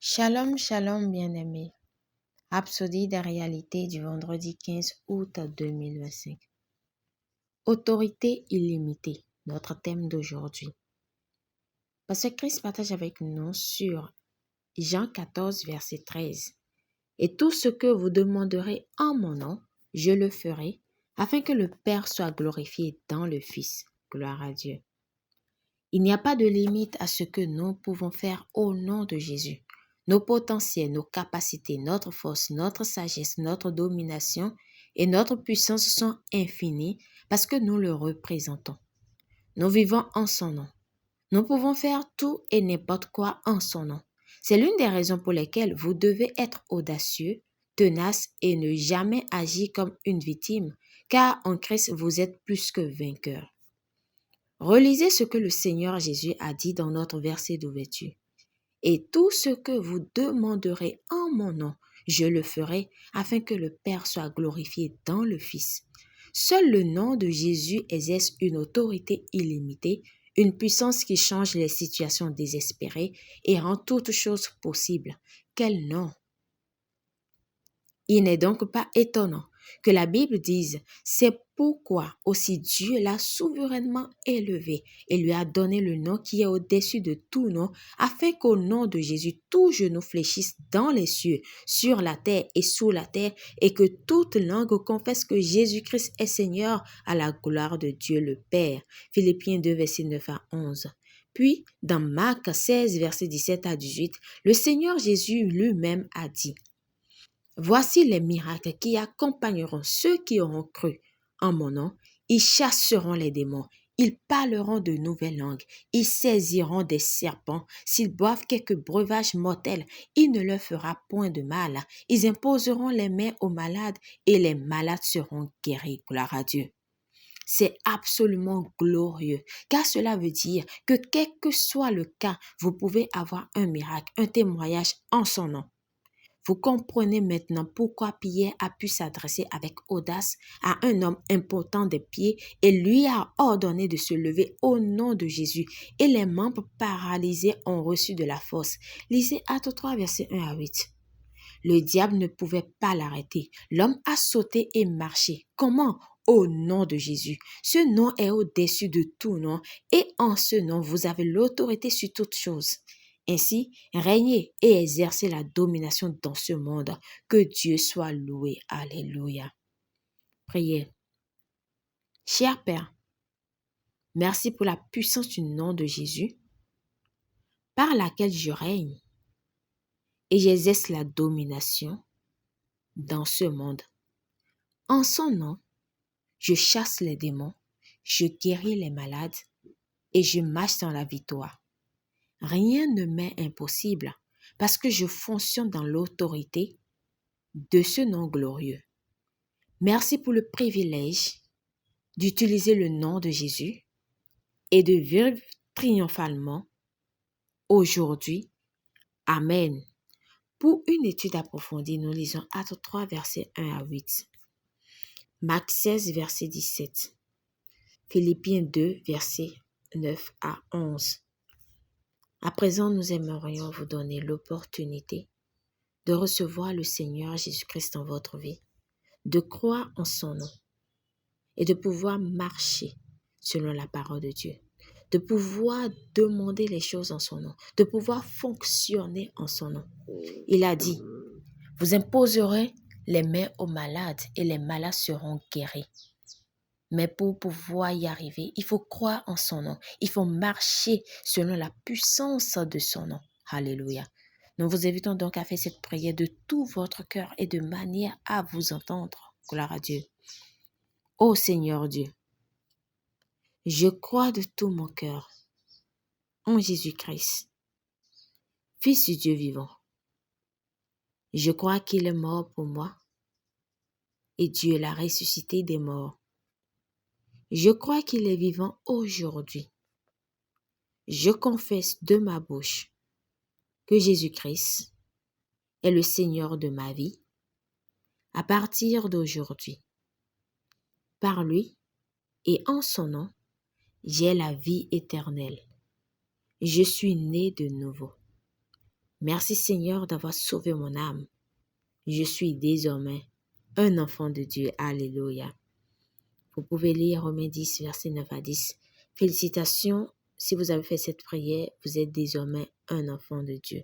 Shalom, shalom, bien-aimés. Rhapsodie des réalités du vendredi 15 août 2025. Autorité illimitée, notre thème d'aujourd'hui. Pasteur Christ partage avec nous sur Jean 14, verset 13. Et tout ce que vous demanderez en mon nom, je le ferai, afin que le Père soit glorifié dans le Fils. Gloire à Dieu. Il n'y a pas de limite à ce que nous pouvons faire au nom de Jésus. Nos potentiels, nos capacités, notre force, notre sagesse, notre domination et notre puissance sont infinis parce que nous le représentons. Nous vivons en son nom. Nous pouvons faire tout et n'importe quoi en son nom. C'est l'une des raisons pour lesquelles vous devez être audacieux, tenace et ne jamais agir comme une victime, car en Christ vous êtes plus que vainqueur. Relisez ce que le Seigneur Jésus a dit dans notre verset d'ouverture. Et tout ce que vous demanderez en mon nom, je le ferai afin que le Père soit glorifié dans le Fils. Seul le nom de Jésus exerce une autorité illimitée, une puissance qui change les situations désespérées et rend toutes choses possibles. Quel nom! Il n'est donc pas étonnant que la Bible dise « C'est pourquoi aussi Dieu l'a souverainement élevé et lui a donné le nom qui est au-dessus de tout nom, afin qu'au nom de Jésus, tout genou fléchisse dans les cieux, sur la terre et sous la terre, et que toute langue confesse que Jésus-Christ est Seigneur à la gloire de Dieu le Père. » Philippiens 2, versets 9 à 11. Puis, dans Marc 16, versets 17 à 18, le Seigneur Jésus lui-même a dit « Voici les miracles qui accompagneront ceux qui auront cru en mon nom. Ils chasseront les démons, ils parleront de nouvelles langues, ils saisiront des serpents. S'ils boivent quelques breuvages mortels, il ne leur fera point de mal. Ils imposeront les mains aux malades et les malades seront guéris. Gloire à Dieu. C'est absolument glorieux, car cela veut dire que quel que soit le cas, vous pouvez avoir un miracle, un témoignage en son nom. Vous comprenez maintenant pourquoi Pierre a pu s'adresser avec audace à un homme important des pieds et lui a ordonné de se lever au nom de Jésus et les membres paralysés ont reçu de la force. Lisez Actes 3, versets 1 à 8. Le diable ne pouvait pas l'arrêter. L'homme a sauté et marché. Comment? Au nom de Jésus. Ce nom est au-dessus de tout nom et en ce nom, vous avez l'autorité sur toutes choses. Ainsi, régnez et exercez la domination dans ce monde. Que Dieu soit loué. Alléluia. Prière. Cher Père, merci pour la puissance du nom de Jésus par laquelle je règne et j'exerce la domination dans ce monde. En son nom, je chasse les démons, je guéris les malades et je marche dans la victoire. Rien ne m'est impossible parce que je fonctionne dans l'autorité de ce nom glorieux. Merci pour le privilège d'utiliser le nom de Jésus et de vivre triomphalement aujourd'hui. Amen. Pour une étude approfondie, nous lisons Actes 3, versets 1 à 8. Marc 16, verset 17. Philippiens 2, versets 9 à 11. À présent, nous aimerions vous donner l'opportunité de recevoir le Seigneur Jésus-Christ dans votre vie, de croire en son nom et de pouvoir marcher selon la parole de Dieu, de pouvoir demander les choses en son nom, de pouvoir fonctionner en son nom. Il a dit, vous imposerez les mains aux malades et les malades seront guéris. Mais pour pouvoir y arriver, il faut croire en son nom. Il faut marcher selon la puissance de son nom. Alléluia. Nous vous invitons donc à faire cette prière de tout votre cœur et de manière à vous entendre. Gloire à Dieu. Ô Seigneur Dieu, je crois de tout mon cœur en Jésus-Christ, Fils du Dieu vivant. Je crois qu'il est mort pour moi et Dieu l'a ressuscité des morts. Je crois qu'il est vivant aujourd'hui. Je confesse de ma bouche que Jésus-Christ est le Seigneur de ma vie à partir d'aujourd'hui. Par lui et en son nom, j'ai la vie éternelle. Je suis né de nouveau. Merci Seigneur d'avoir sauvé mon âme. Je suis désormais un enfant de Dieu. Alléluia. Vous pouvez lire Romains 10, versets 9 à 10. Félicitations, si vous avez fait cette prière, vous êtes désormais un enfant de Dieu.